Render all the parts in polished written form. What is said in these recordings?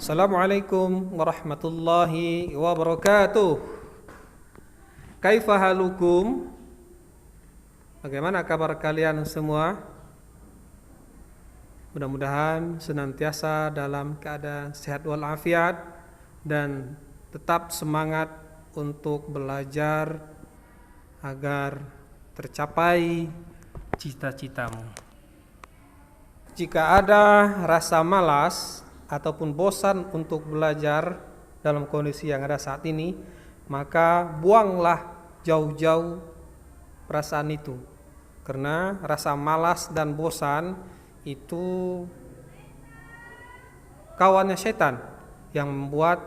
Assalamualaikum warahmatullahi wabarakatuh. Kaifa halukum? Bagaimana kabar kalian semua? Mudah-mudahan senantiasa dalam keadaan sehat walafiat dan tetap semangat untuk belajar agar tercapai cita-citamu. Jika ada rasa malas ataupun bosan untuk belajar dalam kondisi yang ada saat ini, maka buanglah jauh-jauh perasaan itu. Karena rasa malas dan bosan itu kawannya setan yang membuat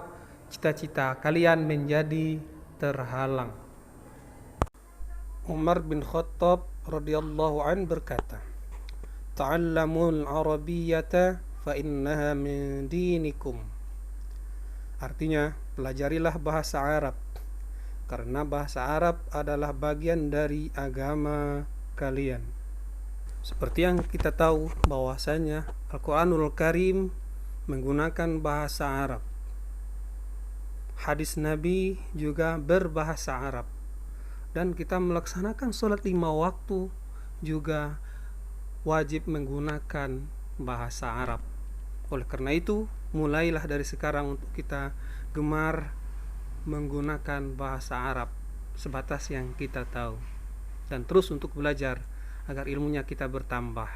cita-cita kalian menjadi terhalang. Umar bin Khattab radhiyallahu an berkata, "Ta'allamul arabiyyata fa innaha min dinikum." Artinya, pelajarilah bahasa Arab karena bahasa Arab adalah bagian dari agama kalian. Seperti yang kita tahu bahwasanya Al-Qur'anul Karim menggunakan bahasa Arab. Hadis Nabi juga berbahasa Arab. Dan kita melaksanakan sholat 5 waktu juga wajib menggunakan bahasa Arab. Oleh karena itu, mulailah dari sekarang untuk kita gemar menggunakan bahasa Arab sebatas yang kita tahu. Dan terus untuk belajar agar ilmunya kita bertambah.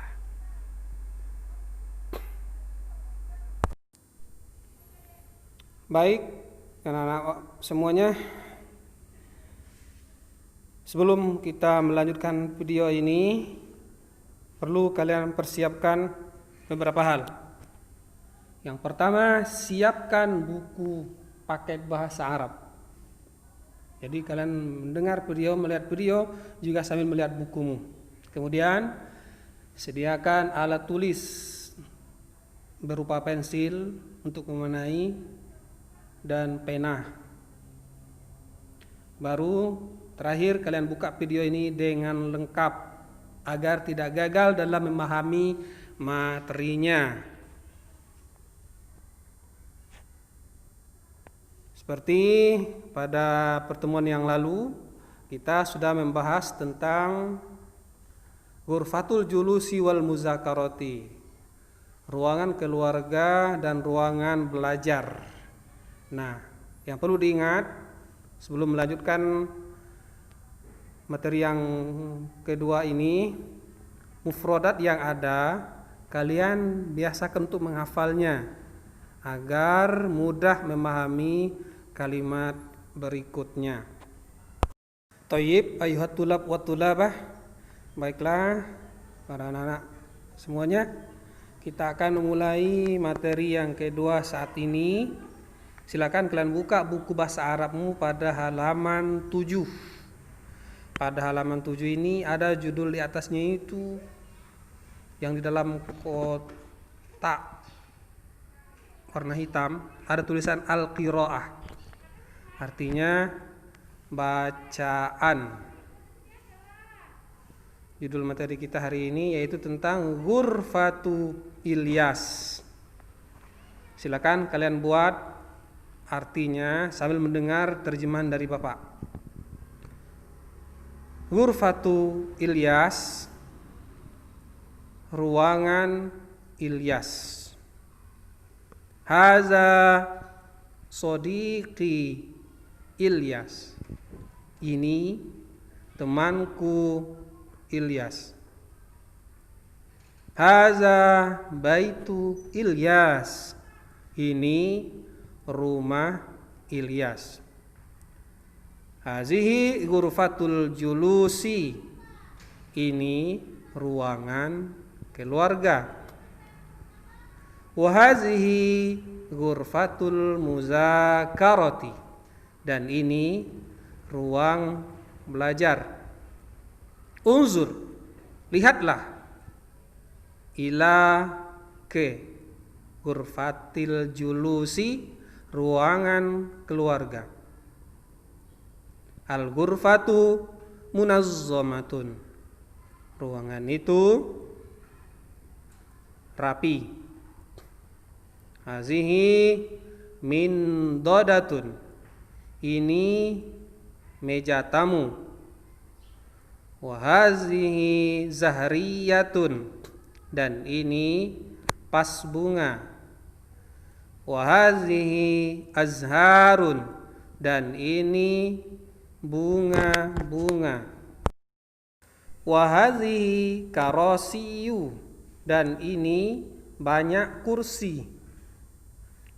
Baik, anak-anak semuanya, sebelum kita melanjutkan video ini, perlu kalian persiapkan beberapa hal. Yang pertama, siapkan buku paket bahasa Arab. Jadi kalian mendengar video, melihat video juga sambil melihat bukumu. Kemudian sediakan alat tulis berupa pensil untuk mewarnai dan pena. Baru terakhir kalian buka video ini dengan lengkap agar tidak gagal dalam memahami materinya. Seperti pada pertemuan yang lalu, kita sudah membahas tentang ghurfatul julusi wal muzakarati, ruangan keluarga dan ruangan belajar. Nah, yang perlu diingat sebelum melanjutkan materi yang kedua ini, mufradat yang ada kalian biasakan untuk menghafalnya agar mudah memahami kalimat berikutnya. Thayyib ayuhat tulab wa tulabah. Baiklah para anak-anak semuanya, kita akan memulai materi yang kedua saat ini. Silakan kalian buka buku bahasa Arabmu pada halaman 7. Pada halaman 7 ini ada judul di atasnya itu yang di dalam kotak warna hitam ada tulisan Al-Qiraah. Artinya bacaan. Judul materi kita hari ini yaitu tentang Ghurfatu Ilyas. Silakan kalian buat artinya sambil mendengar terjemahan dari Bapak. Ghurfatu Ilyas, ruangan Ilyas. Haza sodiqi Ilyas, ini temanku Ilyas. Haza baitu Ilyas, ini rumah Ilyas. Hazihi ghurfatul julusi, ini ruangan keluarga. Wa hazihi ghurfatul muzakarati, dan ini ruang belajar. Unzur, lihatlah, ila ke ghurfatil julusi, ruangan keluarga. Al-ghurfatu munazzamatun, ruangan itu rapi. Hazihi min dodatun. Ini meja tamu. Wa hazihi zahriyatun. Dan ini pas bunga. Wa hazihi azharun. Dan ini bunga-bunga. Wa hazihi karasiyu. Dan ini banyak kursi.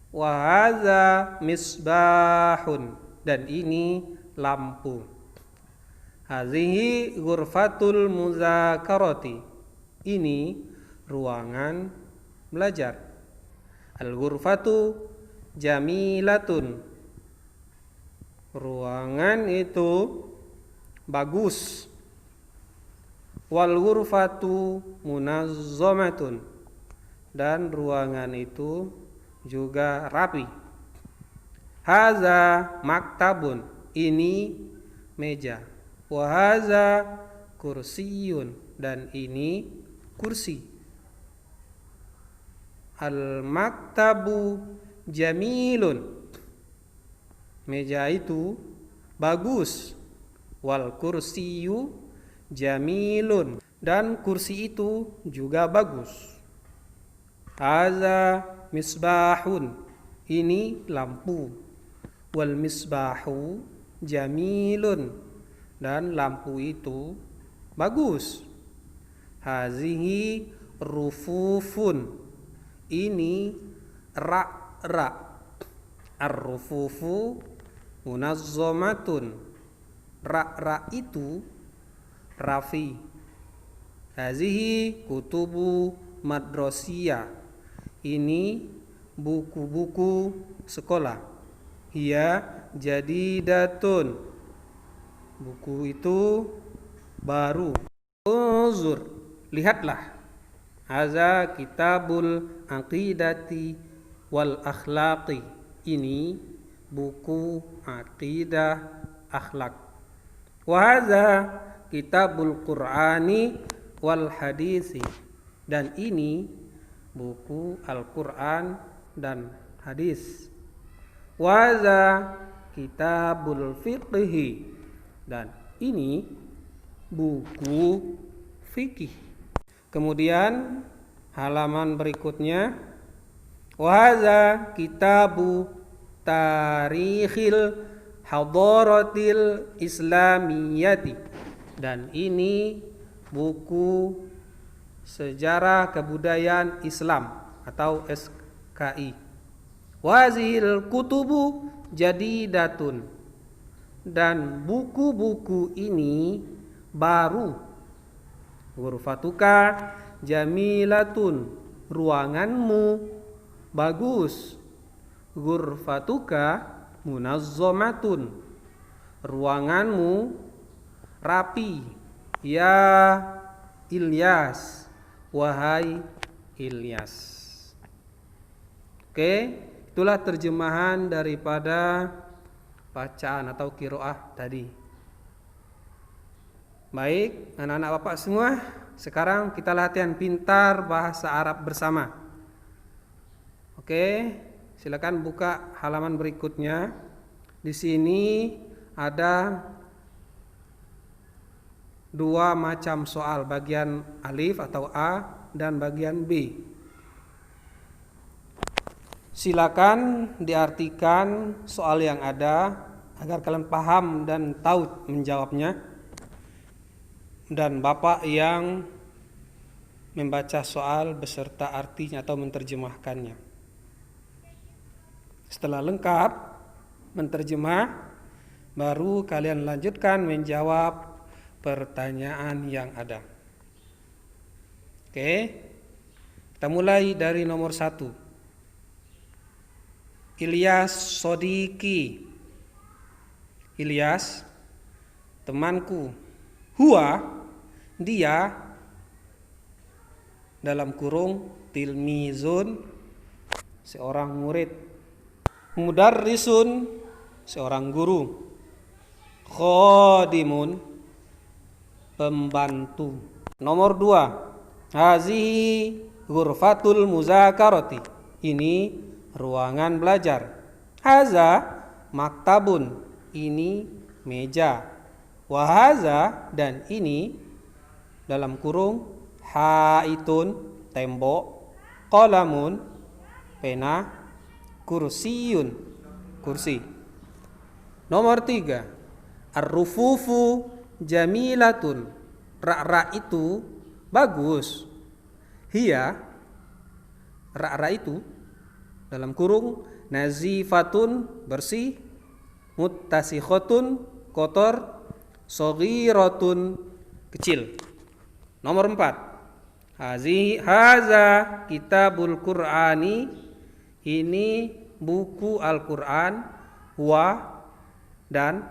Wa hadza misbahun. Dan ini lampu. Hazihi ghurfatul muzakarati. Ini ruangan belajar. Al-ghurfatu jamilatun. Ruangan itu bagus. Wal ghurfatu munazzamatun. Dan ruangan itu juga rapi. Haza maktabun. Ini meja. Wa haza kursiyun. Dan ini kursi. Al maktabu jamilun. Meja itu bagus. Wal kursiyu jamilun. Dan kursi itu juga bagus. Haza misbahun. Ini lampu. Wal misbahu jamilun. Dan lampu itu bagus. Hazihi rufufun. Ini rak-rak. Ar-rufufu munazzamatun. Rak-rak itu rafi. Hazihi kutubu madrasiyah. Ini buku-buku sekolah. Hiya jadidatun. Buku itu baru. Unzur, lihatlah. Haza kitabul aqidati wal akhlaqi. Ini buku aqidah akhlak. Wa haza kitabul qur'ani wal hadisi. Dan ini buku Al-Quran dan hadis. Wa haza kitabul fiqhi. Dan ini buku fikih. Kemudian halaman berikutnya, wa hadza kitabu tarikhil hadaratil islamiyati. Dan ini buku sejarah kebudayaan Islam atau SKI. Wazil kutubu jadidatun. Dan buku-buku ini baru. Ghurfatuka jamilatun. Ruanganmu bagus. Ghurfatuka munazzamatun. Ruanganmu rapi. Ya Ilyas, wahai Ilyas. Oke, itulah terjemahan daripada bacaan atau qiraah tadi. Baik, anak-anak Bapak semua, sekarang kita latihan pintar bahasa Arab bersama. Oke, silakan buka halaman berikutnya. Di sini ada dua macam soal, bagian alif atau A dan bagian B. Silakan diartikan soal yang ada agar kalian paham dan tahu menjawabnya. Dan Bapak yang membaca soal beserta artinya atau menerjemahkannya. Setelah lengkap menerjemah, baru kalian lanjutkan menjawab pertanyaan yang ada. Oke, kita mulai dari nomor 1. Ilyas Sodiki. Ilyas, temanku. Huwa, dia, dalam kurung tilmizun, seorang murid. Mudarrisun, seorang guru. Khadimun, pembantu. Nomor 2. Hazihi ghurfatul muzakarati. Ini ruangan belajar. Haza maktabun, ini meja. Wahaza, dan ini dalam kurung haitun, tembok, qalamun, pena, kursiyun, kursi. Nomor 3, ar-rufufu jamilatun, rak-rak itu bagus. Hiya, rak-rak itu dalam kurung nazifatun, bersih, muttasikhatun, kotor, saghiratun, kecil. Nomor 4, haza kitabul Qur'ani, ini buku Al-Qur'an, wa, dan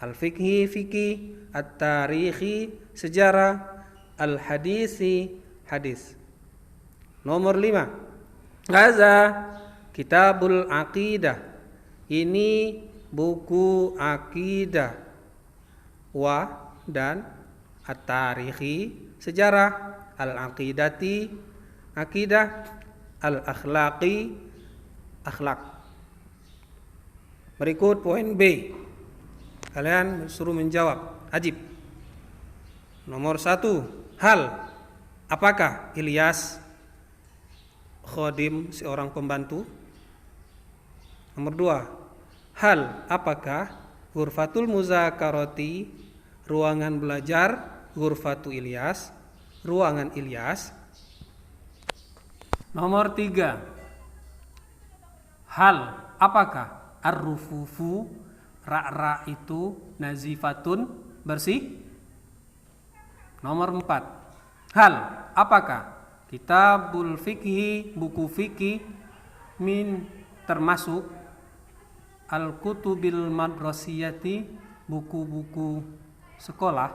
al-fiqhi, fikih, at-tarikhi, sejarah, al-hadisi, hadis. Nomor 5, haza kitabul aqidah, ini buku akidah, wa, dan at-tarikhi, sejarah, al-aqidati, akidah, al-akhlaqi, akhlak. Berikut poin B. Kalian suruh menjawab. Ajib. Nomor 1, hal, apakah Ilyas khodim, seorang pembantu? Nomor 2, hal, apakah ghurfatul muzakarati, ruangan belajar, ghurfatu Ilyas, ruangan Ilyas? Nomor 3, hal, apakah ar-rufufu, rak-rak itu nazifatun, bersih? Nomor 4, hal, apakah kitabul fikhi, buku fikih, min, termasuk al-kutubil madrasiyati, buku-buku sekolah?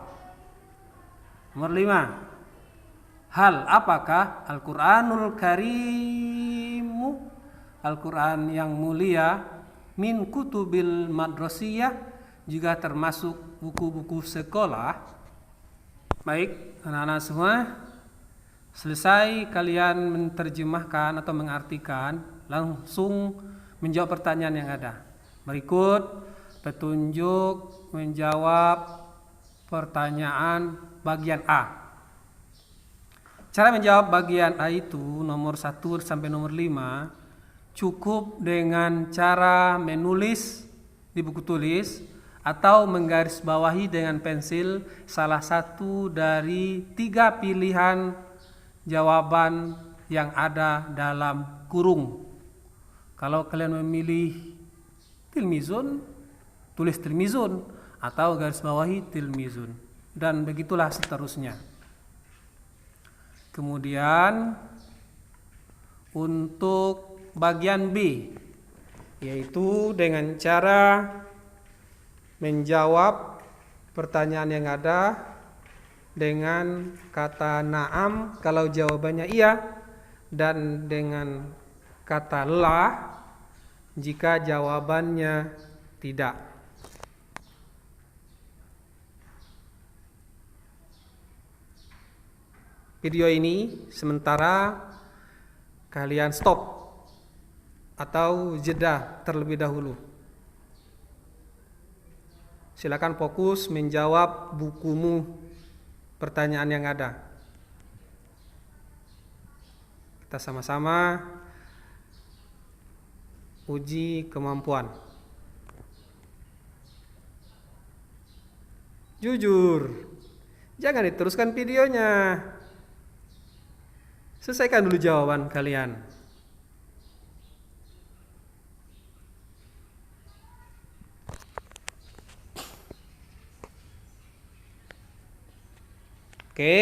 Nomor 5, hal, apakah Al-Qur'anul Karimu, Al-Quran yang mulia, min kutubil madrasiyah, juga termasuk buku-buku sekolah? Baik, anak-anak semua, selesai kalian menerjemahkan atau mengartikan, langsung menjawab pertanyaan yang ada. Berikut petunjuk menjawab pertanyaan bagian A. Cara menjawab bagian A itu nomor 1 sampai nomor 5 cukup dengan cara menulis di buku tulis atau menggarisbawahi dengan pensil salah satu dari 3 pilihan jawaban yang ada dalam kurung. Kalau kalian memilih tilmizun, tulis tilmizun, atau garis bawahi tilmizun, dan begitulah seterusnya. Kemudian untuk bagian B, yaitu dengan cara menjawab pertanyaan yang ada dengan kata na'am kalau jawabannya iya, dan dengan kata la jika jawabannya tidak. Video ini sementara kalian stop atau jeda terlebih dahulu. Silakan fokus menjawab bukumu pertanyaan yang ada. Kita sama-sama uji kemampuan. Jujur, jangan diteruskan videonya. Selesaikan dulu jawaban kalian. Oke,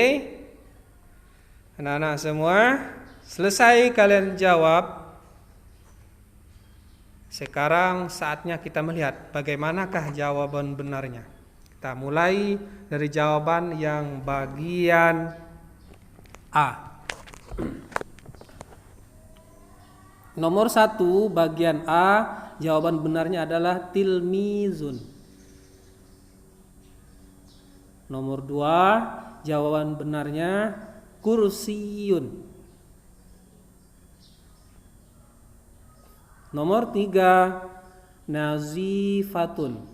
anak-anak semua, selesai kalian jawab. Sekarang saatnya kita melihat bagaimanakah jawaban benarnya. Kita mulai dari jawaban yang bagian A. Nomor 1 bagian A, jawaban benarnya adalah tilmizun. Nomor 2, jawaban benarnya kursiyun. Nomor 3, nazifatun.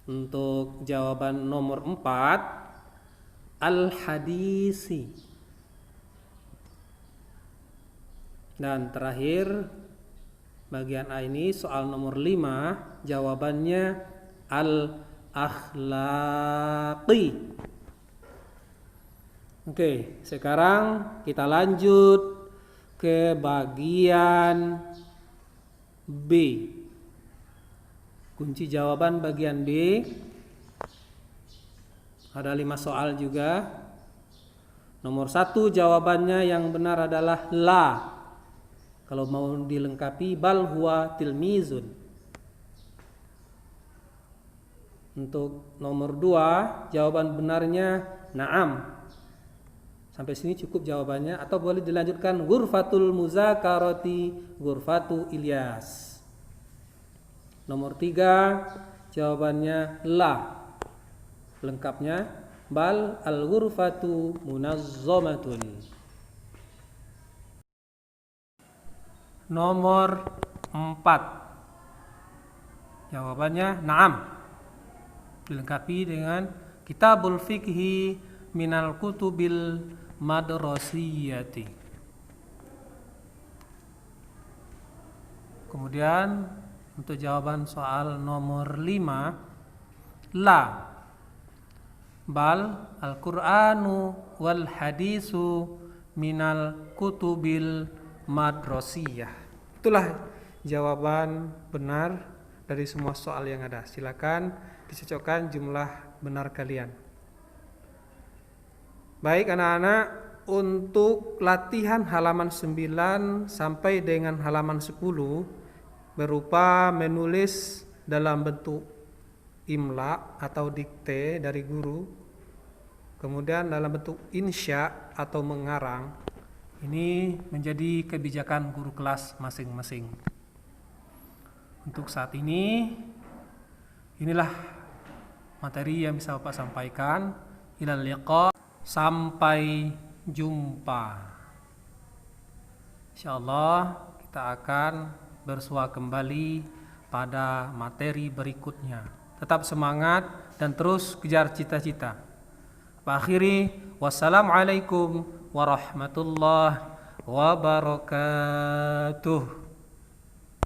Untuk jawaban nomor 4, al-hadisi. Dan terakhir, bagian A ini soal nomor 5, jawabannya al-akhlaqi. Oke, sekarang kita lanjut ke bagian B. Kunci jawaban bagian B. Ada 5 soal juga. Nomor 1 jawabannya yang benar adalah la. Kalau mau dilengkapi, bal huwa tilmizun. Untuk nomor 2 jawaban benarnya na'am. Sampai sini cukup jawabannya, atau boleh dilanjutkan ghurfatul muzakarati ghurfatu Ilyas. Nomor 3 jawabannya la. Lengkapnya bal al-ghurfatu munazzamatun. Nomor 4 jawabannya na'am. Dilengkapi dengan kitabul fiqhi minal kutubil madrasiyati. Kemudian untuk jawaban soal nomor 5, la. Bal al-Qur'anu wal hadisu minal kutubil madrasiyah. Itulah jawaban benar dari semua soal yang ada. Silakan dicocokkan jumlah benar kalian. Baik anak-anak, untuk latihan halaman 9 sampai dengan halaman 10 berupa menulis dalam bentuk imla atau dikte dari guru, kemudian dalam bentuk insya atau mengarang. Ini menjadi kebijakan guru kelas masing-masing. Untuk saat ini, inilah materi yang bisa Bapak sampaikan. Ilal liqa, sampai jumpa. Insyaallah kita akan bersua kembali pada materi berikutnya. Tetap semangat dan terus kejar cita-cita. Akhiri, wassalamualaikum warahmatullahi wabarakatuh.